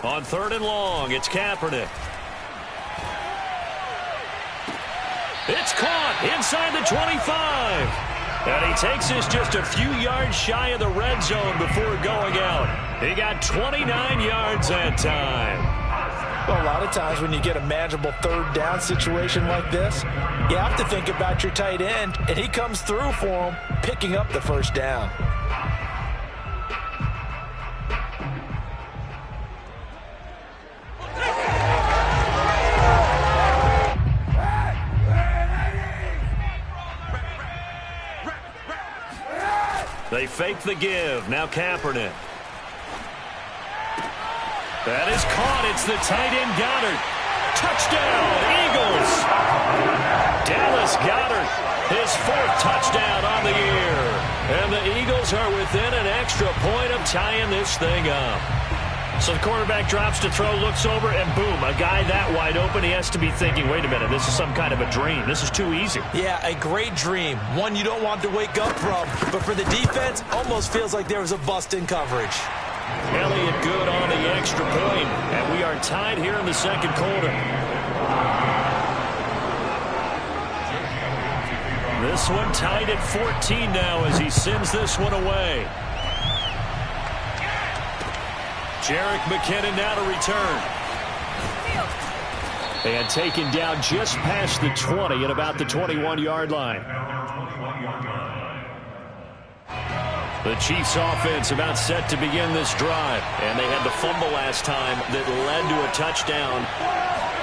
On 3rd and long, it's Kaepernick. It's caught inside the 25. And he takes this just a few yards shy of the red zone before going out. He got 29 yards that time. Well, a lot of times when you get a manageable 3rd down situation like this, you have to think about your tight end, and he comes through for him, picking up the 1st down. They fake the give. Now Kaepernick. That is caught. It's the tight end Goddard. Touchdown, Eagles. Dallas Goedert, his 4th touchdown on the year. And the Eagles are within an extra point of tying this thing up. So the quarterback drops to throw, looks over, and boom, a guy that wide open, he has to be thinking, wait a minute, this is some kind of a dream. This is too easy. Yeah, a great dream. One you don't want to wake up from. But for the defense, almost feels like there was a bust in coverage. Elliott good on the extra point, and we are tied here in the 2nd quarter. This one tied at 14 now as he sends this one away. Jerick McKinnon now to return. And taken down just past the 20 at about the 21-yard line. The Chiefs offense about set to begin this drive. And they had the fumble last time that led to a touchdown.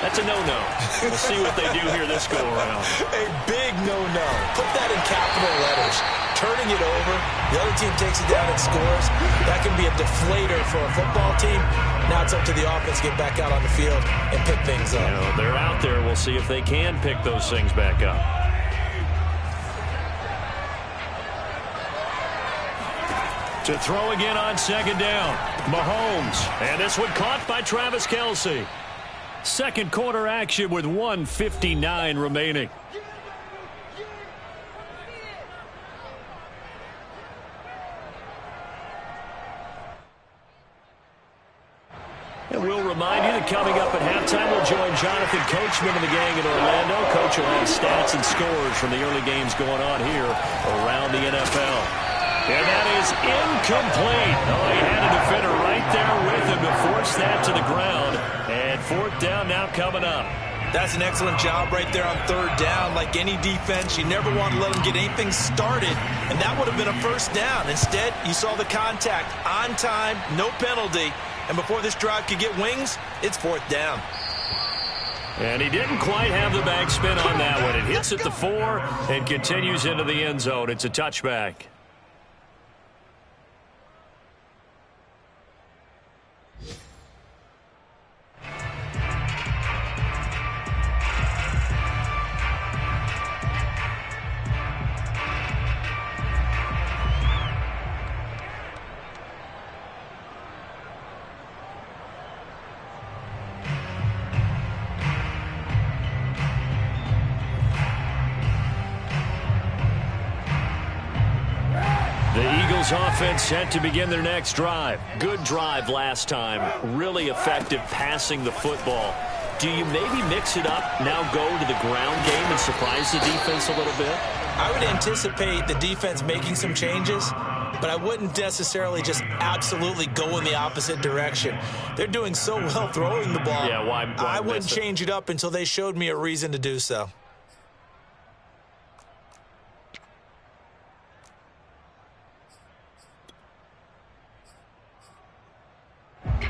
That's a no-no. We'll see what they do here this go-around. A big no-no. Put that in capital letters. Turning it over, the other team takes it down and scores. That can be a deflator for a football team. Now it's up to the offense to get back out on the field and pick things up. You know, they're out there. We'll see if they can pick those things back up. To throw again on 2nd down. Mahomes. And this one caught by Travis Kelce. 2nd quarter action with 1:59 remaining. And we'll remind you that coming up at halftime, we'll join Jonathan Coachman and the gang in Orlando. Coach will have stats and scores from the early games going on here around the NFL. And that is incomplete. Oh, he had a defender right there with him to force that to the ground. And 4th down now coming up. That's an excellent job right there on 3rd down. Like any defense, you never want to let them get anything started. And that would have been a 1st down. Instead, you saw the contact on time, no penalty. And before this drive could get wings, it's 4th down. And he didn't quite have the backspin on that one. It hits at the 4 and continues into the end zone. It's a touchback. Offense set to begin their next drive. Good drive last time. Really effective passing the football. Do you maybe mix it up, now go to the ground game and surprise the defense a little bit? I would anticipate the defense making some changes, but I wouldn't necessarily just absolutely go in the opposite direction. They're doing so well throwing the ball. Yeah, why I wouldn't change it up until they showed me a reason to do so.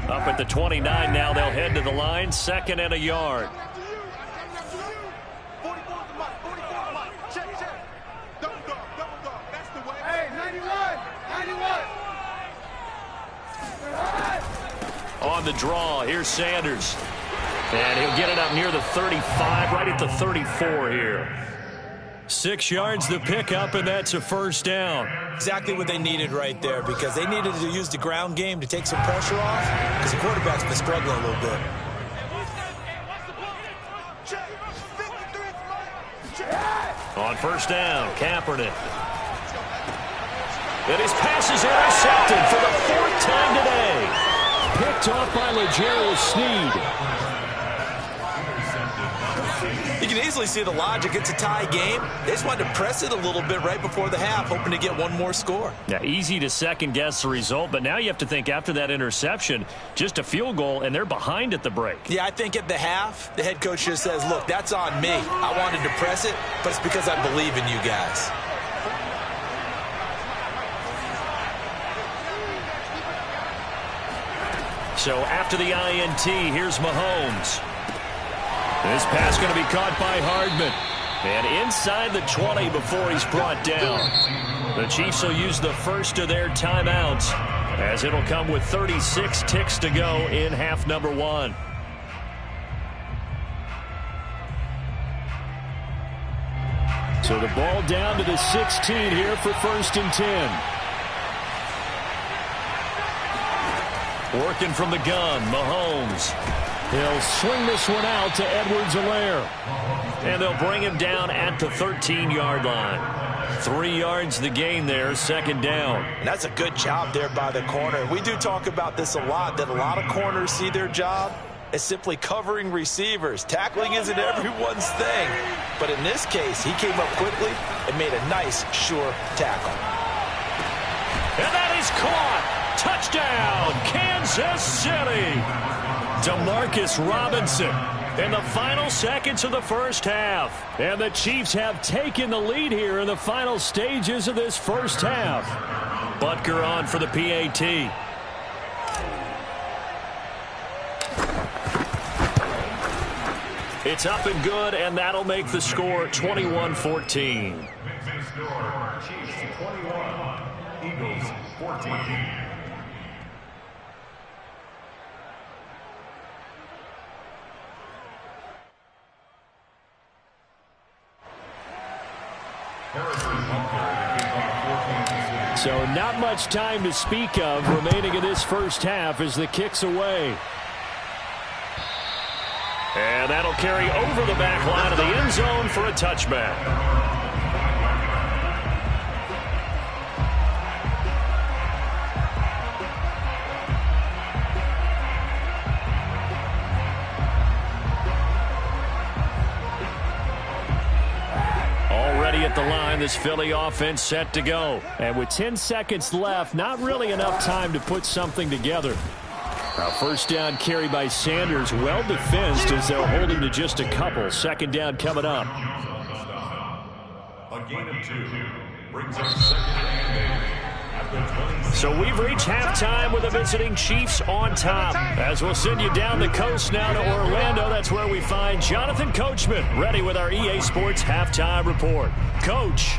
Up at the 29 now, they'll head to the line. 2nd and a yard. On the draw, here's Sanders. And he'll get it up near the 35, right at the 34 here. 6 yards to pick up, and that's a 1st down. Exactly what they needed right there, because they needed to use the ground game to take some pressure off, because the quarterback's been struggling a little bit. On 1st down, Kaepernick. And his pass is intercepted for the 4th time today. Picked off by L'Jarius Sneed. You can easily see the logic. It's a tie game. They just wanted to press it a little bit right before the half, hoping to get one more score. Yeah, easy to second-guess the result, but now you have to think after that interception, just a field goal, and they're behind at the break. Yeah, I think at the half, the head coach just says, look, that's on me. I wanted to press it, but it's because I believe in you guys. So after the INT, here's Mahomes. This pass going to be caught by Hardman. And inside the 20 before he's brought down. The Chiefs will use the first of their timeouts, as it'll come with 36 ticks to go in half number 1. So the ball down to the 16 here for 1st and 10. Working from the gun, Mahomes. He'll swing this one out to Edwards-Helaire. And they'll bring him down at the 13-yard line. 3 yards the gain there, 2nd down. And that's a good job there by the corner. We do talk about this a lot, that a lot of corners see their job as simply covering receivers. Tackling isn't everyone's thing. But in this case, he came up quickly and made a nice, sure tackle. And that is caught. Touchdown, Kansas City. Demarcus Robinson in the final seconds of the first half. And the Chiefs have taken the lead here in the final stages of this first half. Butker on for the PAT. It's up and good, and that'll make the score 21-14. Chiefs 21, Eagles 14. So not much time to speak of remaining in this first half as the kick's away. And that'll carry over the back line of the end zone for a touchback. At the line, this Philly offense set to go. And with 10 seconds left, not really enough time to put something together. Now, 1st down carry by Sanders, well defensed as they'll hold him to just a couple. 2nd down coming up. A gain of 2 brings up 2nd and 8. So we've reached halftime with the visiting Chiefs on top. As we'll send you down the coast now to Orlando, that's where we find Jonathan Coachman ready with our EA Sports Halftime Report. Coach.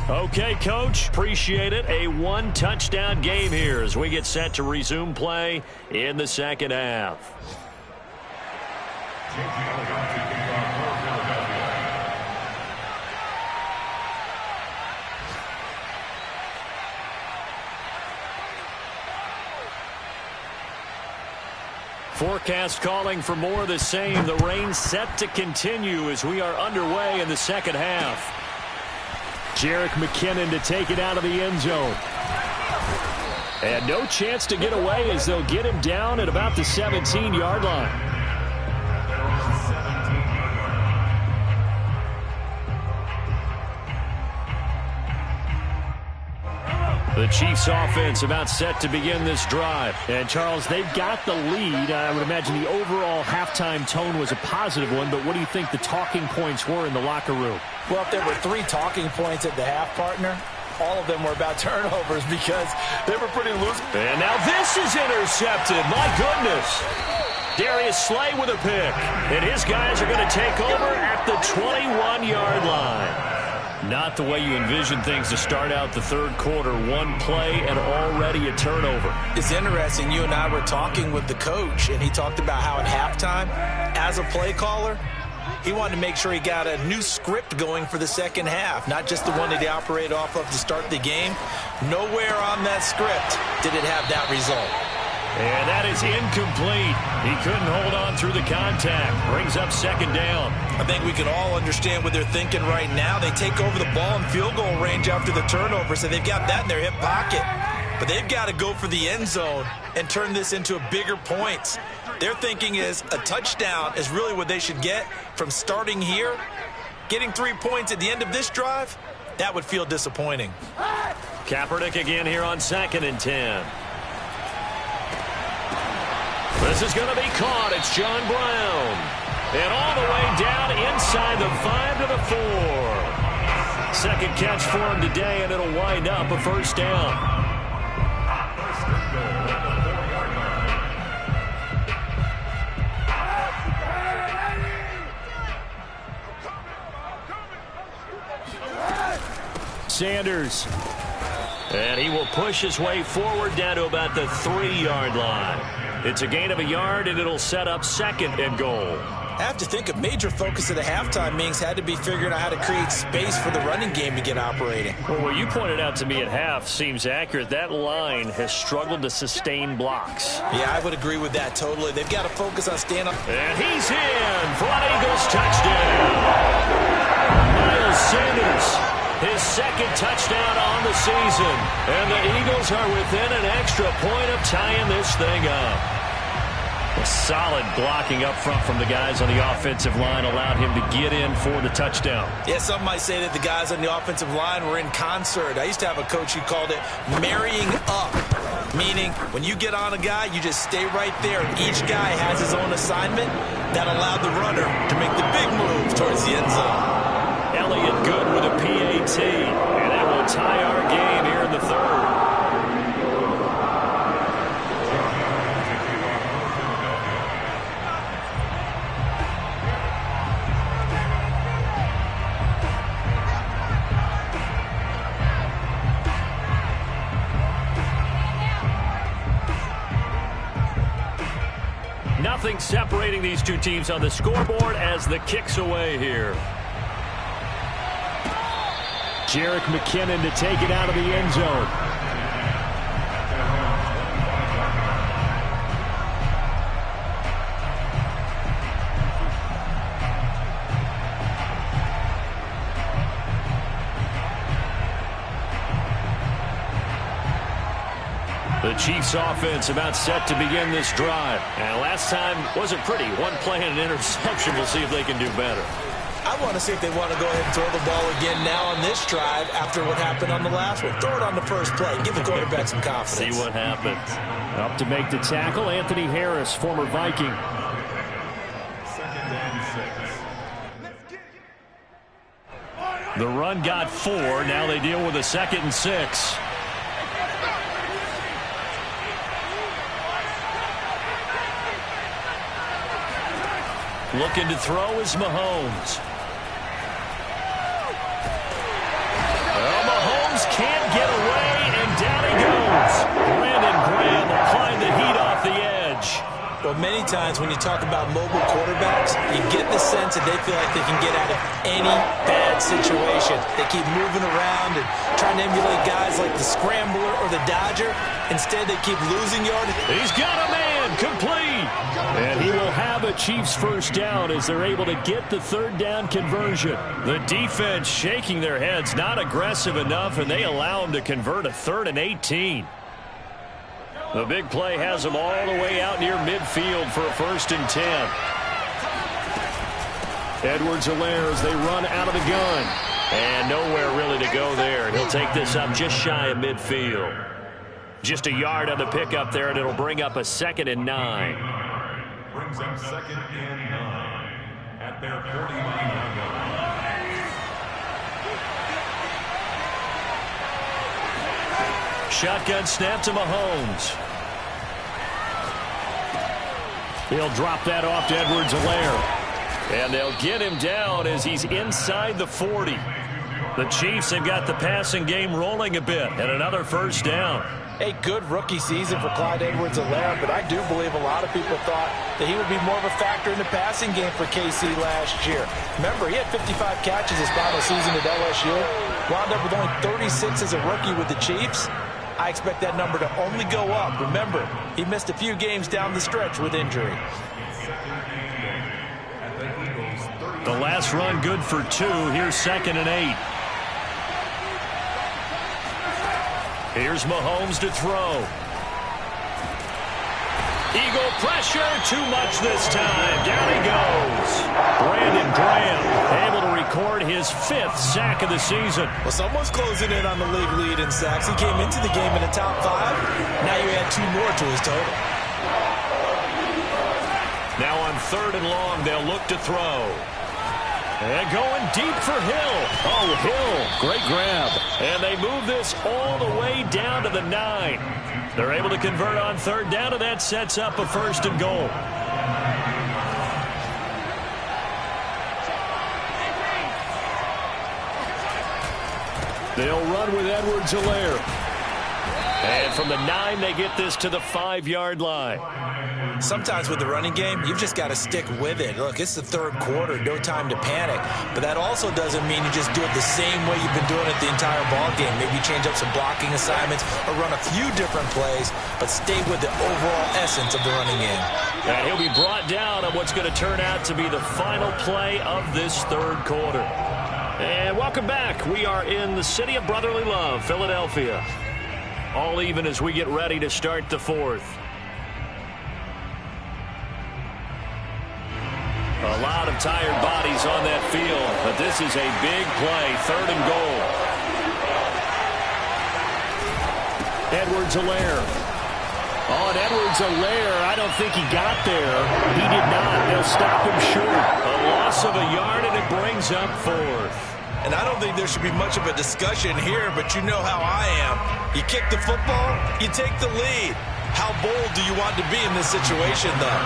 Okay, Coach, appreciate it. A 1-touchdown game here as we get set to resume play in the second half. Forecast calling for more of the same. The rain set to continue as we are underway in the second half. Jerick McKinnon to take it out of the end zone. And no chance to get away as they'll get him down at about the 17-yard line. The Chiefs offense about set to begin this drive. And, Charles, they've got the lead. I would imagine the overall halftime tone was a positive one, but what do you think the talking points were in the locker room? Well, if there were 3 talking points at the half, partner, all of them were about turnovers because they were pretty loose. And now this is intercepted. My goodness. Darius Slay with a pick. And his guys are going to take over at the 21-yard line. Not the way you envision things to start out the third quarter. One play and already a turnover. It's interesting. You and I were talking with the coach, and he talked about how at halftime, as a play caller, He wanted to make sure he got a new script going for the second half, not just the one that he operated off of to start the game. Nowhere on that script did it have that result. And that is incomplete. He couldn't hold on through the contact. Brings up second down. I think we can all understand what they're thinking right now. They take over the ball in field goal range after the turnover, so they've got that in their hip pocket. But they've got to go for the end zone and turn this into bigger points. Their thinking is a touchdown is really what they should get from starting here. Getting 3 points at the end of this drive, that would feel disappointing. Kaepernick again here on 2nd and 10. This is going to be caught. It's John Brown. And all the way down inside the 5 to the 4. Second catch for him today, and it'll wind up a first down. Sanders. And he will push his way forward down to about the 3-yard line. It's a gain of a yard, and it'll set up 2nd and goal. I have to think a major focus of the halftime meetings had to be figuring out how to create space for the running game to get operating. Well, what you pointed out to me at half seems accurate. That line has struggled to sustain blocks. Yeah, I would agree with that totally. They've got to focus on staying up. And he's in for an Eagles touchdown. Miles Sanders, his 2nd touchdown on the season. And the Eagles are within an extra point of tying this thing up. A solid blocking up front from the guys on the offensive line allowed him to get in for the touchdown. Yeah, some might say that the guys on the offensive line were in concert. I used to have a coach who called it marrying up, meaning when you get on a guy, you just stay right there, and each guy has his own assignment. That allowed the runner to make the big move towards the end zone. Elliott good with a PAT, and that will tie our game here in the 3rd. Nothing separating these two teams on the scoreboard as the kick's away here. Jerick McKinnon to take it out of the end zone. The Chiefs offense about set to begin this drive. And last time wasn't pretty. One play and an interception. We'll see if they can do better. I want to see if they want to go ahead and throw the ball again now on this drive after what happened on the last one. Throw it on the first play. Give the quarterback some confidence. See what happens. Up to make the tackle, Anthony Harris, former Viking. 2nd and 6. The run got 4. Now they deal with a 2nd and 6. Looking to throw is Mahomes. Well, Mahomes can't get away, and down he goes. Brandon Graham applying the heat off the edge. Well, many times when you talk about mobile quarterbacks, you get the sense that they feel like they can get out of any bad situation. They keep moving around and trying to emulate guys like the Scrambler or the Dodger. Instead, they keep losing yards. He's got a man, complete. And he will have a Chiefs first down as they're able to get the 3rd down conversion. The defense shaking their heads, not aggressive enough, and they allow him to convert a 3rd and 18. The big play has them all the way out near midfield for a 1st and 10. Edwards-Helaire as they run out of the gun. And nowhere really to go there. He'll take this up just shy of midfield. Just a yard on the pickup there, and it'll bring up a 2nd and 9. Brings up 2nd and 9 at their 49-yard line. Shotgun snap to Mahomes. He'll drop that off to Edwards-Helaire. And they'll get him down as he's inside the 40. The Chiefs have got the passing game rolling a bit, and another first down. A good rookie season for Clyde Edwards-Helaire, but I do believe a lot of people thought that he would be more of a factor in the passing game for KC last year. Remember, he had 55 catches his final season at LSU, wound up with only 36 as a rookie with the Chiefs. I expect that number to only go up. Remember, he missed a few games down the stretch with injury. The last run good for 2. Here's 2nd and 8. Here's Mahomes to throw. Eagle pressure, too much this time. Down he goes. Brandon Graham able to record his 5th sack of the season. Well, someone's closing in on the league lead in sacks. He came into the game in the top 5. Now you add 2 more to his total. Now on 3rd and long, they'll look to throw. And going deep for Hill. Oh, Hill, great grab. And they move this all the way down to the 9. They're able to convert on 3rd down, and that sets up a 1st and goal. They'll run with Edwards-Helaire. And from the 9, they get this to the 5-yard line. Sometimes with the running game, you've just got to stick with it. Look, it's the 3rd quarter, no time to panic. But that also doesn't mean you just do it the same way you've been doing it the entire ball game. Maybe change up some blocking assignments or run a few different plays, but stay with the overall essence of the running game. And he'll be brought down on what's going to turn out to be the final play of this 3rd quarter. And welcome back. We are in the city of brotherly love, Philadelphia. All even as we get ready to start the 4th. A lot of tired bodies on that field, but this is a big play, 3rd and goal. Edwards-Helaire. On Edwards-Helaire, I don't think he got there. He did not. They'll stop him short. A loss of a yard, and it brings up 4th. And I don't think there should be much of a discussion here, but you know how I am. You kick the football, you take the lead. How bold do you want to be in this situation, though?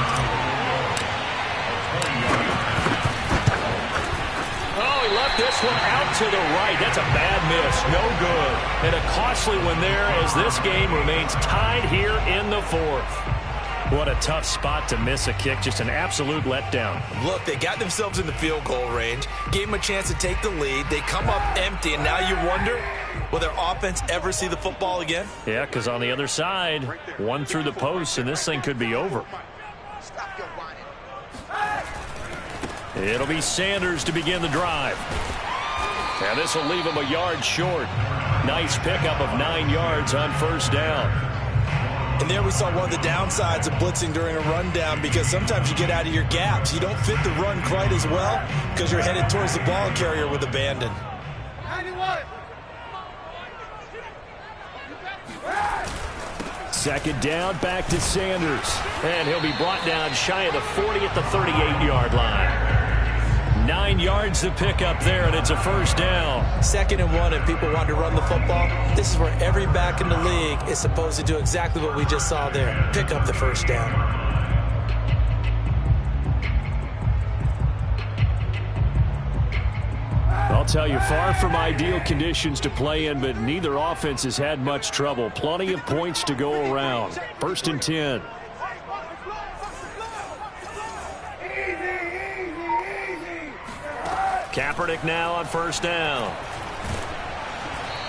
Oh, he left this one out to the right. That's a bad miss. No good. And a costly one there as this game remains tied here in the 4th. What a tough spot to miss a kick. Just an absolute letdown. Look, they got themselves in the field goal range, gave them a chance to take the lead. They come up empty, and now you wonder, will their offense ever see the football again? Yeah, because on the other side, one through the post, and this thing could be over. It'll be Sanders to begin the drive. And this will leave him a yard short. Nice pickup of 9 yards on 1st down. And there we saw one of the downsides of blitzing during a rundown, because sometimes you get out of your gaps. You don't fit the run quite as well because you're headed towards the ball carrier with abandon. 2nd down, back to Sanders. And he'll be brought down shy of the 40 at the 38-yard line. 9 yards to pick up there, and it's a 1st down. 2nd and 1, and people want to run the football. This is where every back in the league is supposed to do exactly what we just saw there. Pick up the 1st down. I'll tell you, far from ideal conditions to play in, but neither offense has had much trouble. Plenty of points to go around. 1st and 10. Kaepernick now on 1st down.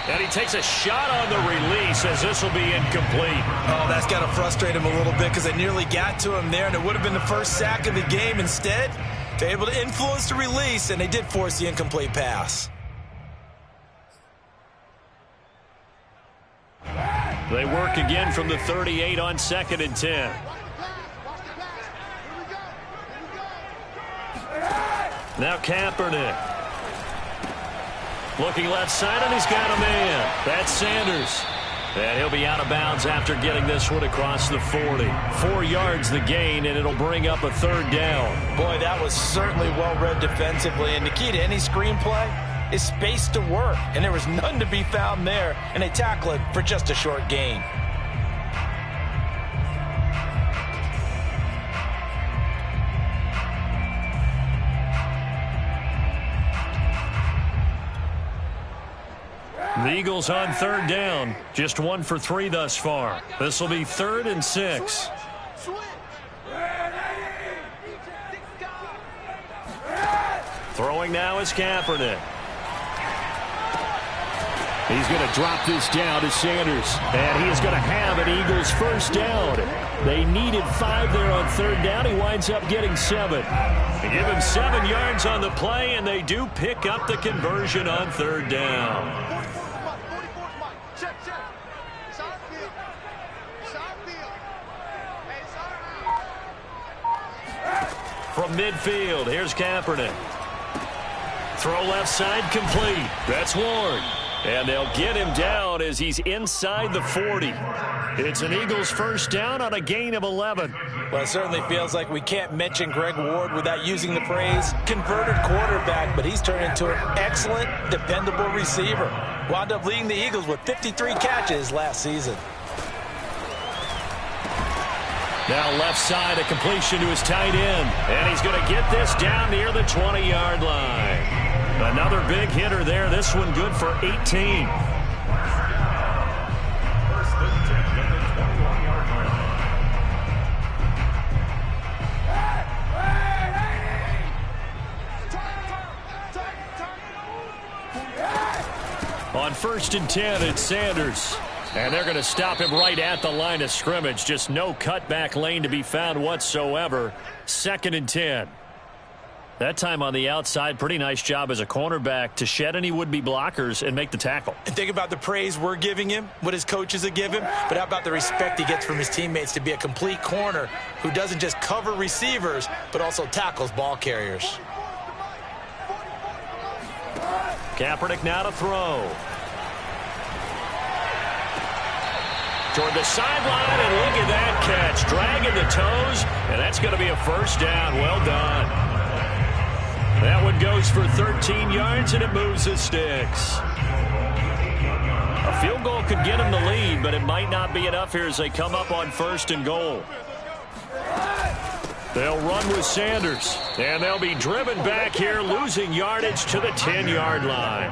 And he takes a shot on the release as this will be incomplete. Oh, that's got to frustrate him a little bit because they nearly got to him there, and it would have been the 1st sack of the game. Instead, they're able to influence the release, and they did force the incomplete pass. They work again from the 38 on 2nd and 10. Now Kaepernick. Looking left side, and he's got a man. That's Sanders. And he'll be out of bounds after getting this one across the 40. 4 yards the gain, and it'll bring up a 3rd down. Boy, that was certainly well-read defensively. And the key to any screenplay is space to work. And there was none to be found there, and they tackle it for just a short gain. The Eagles on third down. Just 1 for 3 thus far. This will be 3rd and 6. Throwing now is Kaepernick. He's going to drop this down to Sanders. And he is going to have an Eagles first down. They needed 5 there on third down. He winds up getting 7. They give him 7 yards on the play, and they do pick up the conversion on third down. From midfield, here's Kaepernick. Throw left side complete. That's Ward. And they'll get him down as he's inside the 40. It's an Eagles first down on a gain of 11. Well, it certainly feels like we can't mention Greg Ward without using the phrase converted quarterback, but he's turned into an excellent, dependable receiver. Wound up leading the Eagles with 53 catches last season. Now left side, a completion to his tight end. And he's going to get this down near the 20-yard line. Another big hitter there. This one good for 18. First and 10 at the 21-yard line. On 1st and 10, it's Sanders. And they're going to stop him right at the line of scrimmage. Just no cutback lane to be found whatsoever. 2nd and 10. That time on the outside, pretty nice job as a cornerback to shed any would-be blockers and make the tackle. And think about the praise we're giving him, what his coaches have given, but how about the respect he gets from his teammates to be a complete corner who doesn't just cover receivers, but also tackles ball carriers. Kaepernick now to throw. Toward the sideline, and look at that catch. Dragging the toes, and that's going to be a first down. Well done. That one goes for 13 yards, and it moves the sticks. A field goal could get him the lead, but it might not be enough here as they come up on 1st and goal. They'll run with Sanders, and they'll be driven back here, losing yardage to the 10-yard line.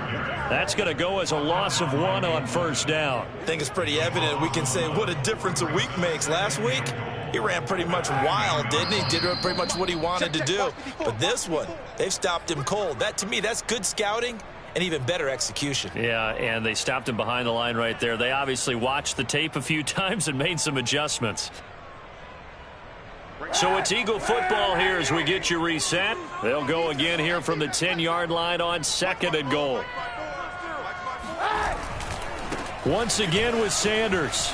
That's going to go as a loss of 1 on first down. I think it's pretty evident we can say what a difference a week makes. Last week, he ran pretty much wild, didn't he? Did pretty much what he wanted to do. But this one, they've stopped him cold. That, to me, that's good scouting and even better execution. Yeah, and they stopped him behind the line right there. They obviously watched the tape a few times and made some adjustments. So it's Eagle football here as we get you reset. They'll go again here from the 10-yard line on 2nd and goal. Once again with Sanders.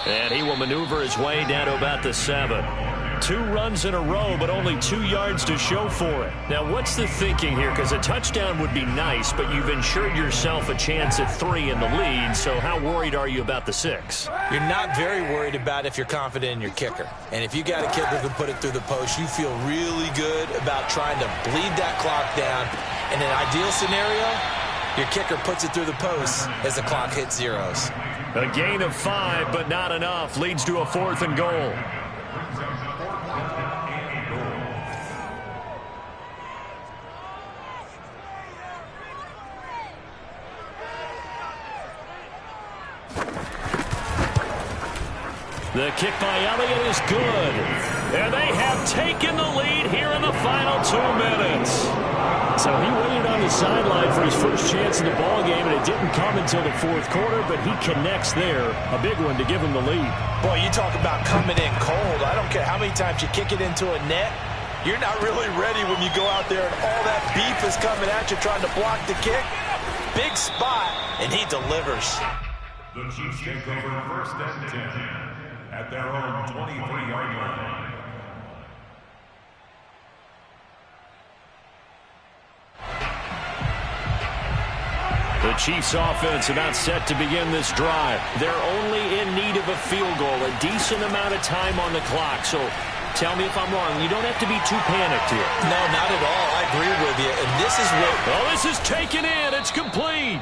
And he will maneuver his way down to about the 7. 2 runs in a row, but only 2 yards to show for it. Now, what's the thinking here? Because a touchdown would be nice, but you've ensured yourself a chance at 3 in the lead, so how worried are you about the 6? You're not very worried about if you're confident in your kicker. And if you got a kicker who can put it through the post, you feel really good about trying to bleed that clock down. In an ideal scenario, your kicker puts it through the post as the clock hits zeros. A gain of 5, but not enough. Leads to a 4th and goal. The kick by Elliott is good. And they have taken the lead here in the final 2 minutes. So he waited on the sideline for his first chance in the ballgame, and it didn't come until the 4th quarter, but he connects there. A big one to give him the lead. Boy, you talk about coming in cold. I don't care how many times you kick it into a net. You're not really ready when you go out there and all that beef is coming at you trying to block the kick. Big spot, and he delivers. The Chiefs take over 1st and 10 at their own 23-yard line. The Chiefs offense about set to begin this drive. They're only in need of a field goal, a decent amount of time on the clock. So tell me if I'm wrong. You don't have to be too panicked here. No, not at all. I agree with you. And this is what... Oh, this is taken in. It's complete.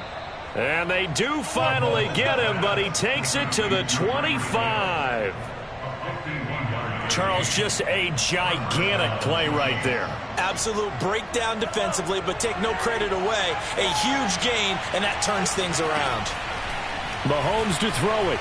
And they do finally get him, but he takes it to the 25. Charles, just a gigantic play right there. Absolute breakdown defensively, but take no credit away. A huge gain, and that turns things around. Mahomes to throw it.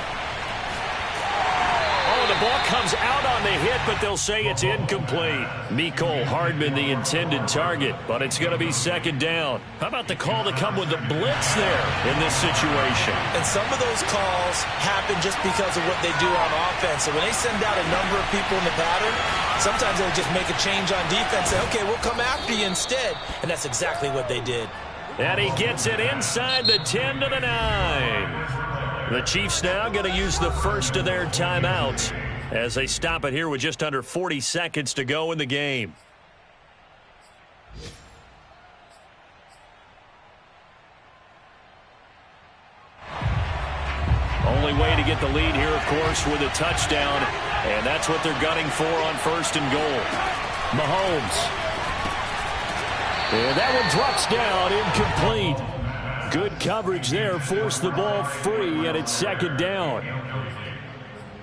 Oh, the ball comes out on the hit, but they'll say it's incomplete. Mecole Hardman, the intended target, but it's going to be second down. How about the call to come with the blitz there in this situation? And some of those calls happen just because of what they do on offense. So when they send out a number of people in the pattern, sometimes they'll just make a change on defense. Say, okay, we'll come after you instead. And that's exactly what they did. And he gets it inside the 10 to the 9. The Chiefs now going to use the first of their timeouts as they stop it here with just under 40 seconds to go in the game. Only way to get the lead here, of course, with a touchdown, and that's what they're gunning for on first and goal. Mahomes. And that one drops down, incomplete. Good coverage there, forced the ball free, and it's second down.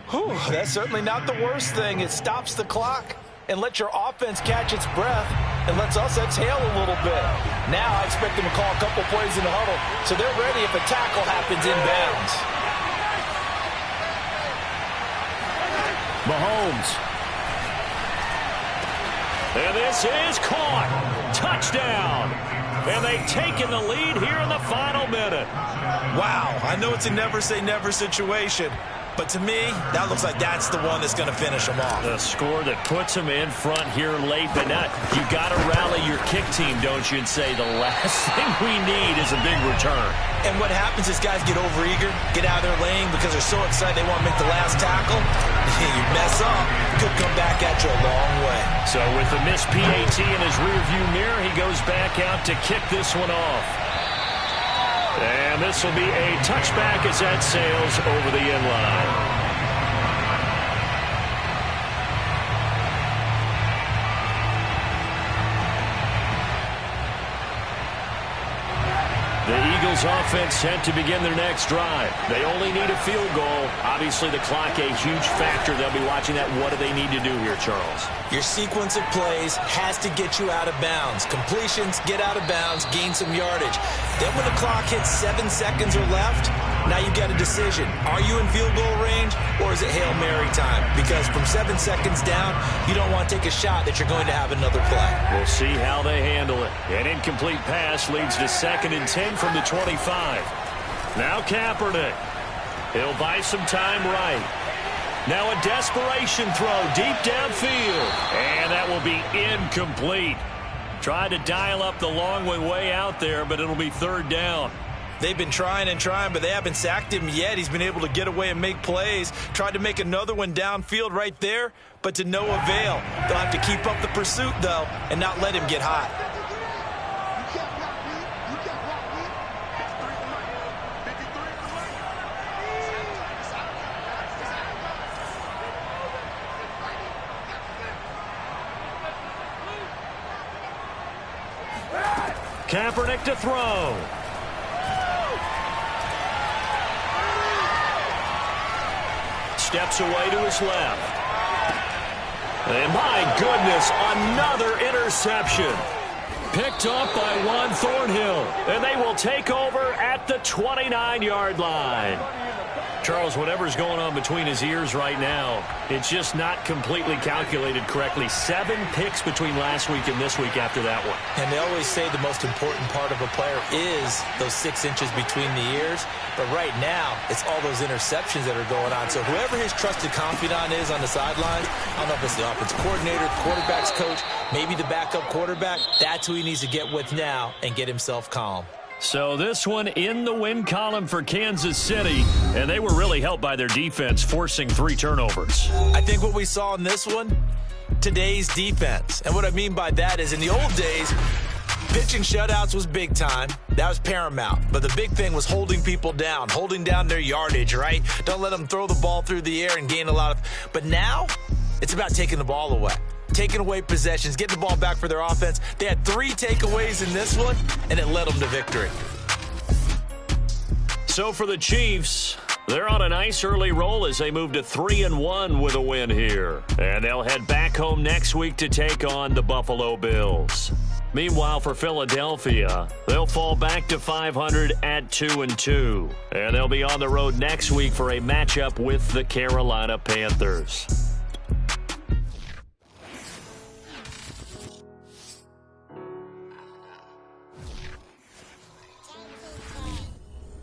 Whew, that's certainly not the worst thing. It stops the clock and lets your offense catch its breath and lets us exhale a little bit. Now I expect them to call a couple plays in the huddle so they're ready if a tackle happens inbounds. Mahomes. And this is caught. Touchdown. And they've taken the lead here in the final minute. Wow, I know it's a never-say-never situation, but to me, that looks like that's the one that's going to finish them off. The score that puts them in front here late, but not. You got to rally your kick team, don't you, and say the last thing we need is a big return. And what happens is guys get overeager, get out of their lane because they're so excited they want to make the last tackle. You mess up, could come back at you a long way. So with the missed PAT in his rearview mirror, he goes back out to kick this one off. And this will be a touchback as that sails over the end line. The Eagles offense set to begin their next drive. They only need a field goal. Obviously, the clock a huge factor. They'll be watching that. What do they need to do here, Charles? Your sequence of plays has to get you out of bounds. Completions, get out of bounds, gain some yardage. Then when the clock hits 7 seconds or left, now you've got a decision. Are you in field goal range or is it Hail Mary time? Because from 7 seconds down, you don't want to take a shot that you're going to have another play. We'll see how they handle it. An incomplete pass leads to 2nd and 10 from the 25. Now Kaepernick. He'll buy some time right. Now a desperation throw deep downfield. And that will be incomplete. Tried to dial up the long way out there, but it'll be 3rd down. They've been trying and trying, but they haven't sacked him yet. He's been able to get away and make plays. Tried to make another one downfield right there, but to no avail. They'll have to keep up the pursuit, though, and not let him get hot. Kaepernick to throw. Steps away to his left. And my goodness, another interception. Picked off by Juan Thornhill. And they will take over at the 29-yard line. Charles, whatever's going on between his ears right now, it's just not completely calculated correctly. 7 picks between last week and this week after that one. And they always say the most important part of a player is those 6 inches between the ears. But right now, it's all those interceptions that are going on. So whoever his trusted confidant is on the sidelines, I don't know if it's the offense coordinator, quarterback's coach, maybe the backup quarterback, that's who he needs to get with now and get himself calm. So this one in the win column for Kansas City, and they were really helped by their defense forcing 3 turnovers. I think what we saw in this one, today's defense. And what I mean by that is in the old days, pitching shutouts was big time. That was paramount. But the big thing was holding people down, holding down their yardage, right? Don't let them throw the ball through the air and gain a lot of... But now, it's about taking the ball away. Taking away possessions, getting the ball back for their offense. They had 3 takeaways in this one, and it led them to victory. So for the Chiefs, They're on a nice early roll as they move to 3-1 with a win here. And they'll head back home next week to take on the Buffalo Bills. Meanwhile, for Philadelphia, they'll fall back to 500 at 2-2. And they'll be on the road next week for a matchup with the Carolina Panthers.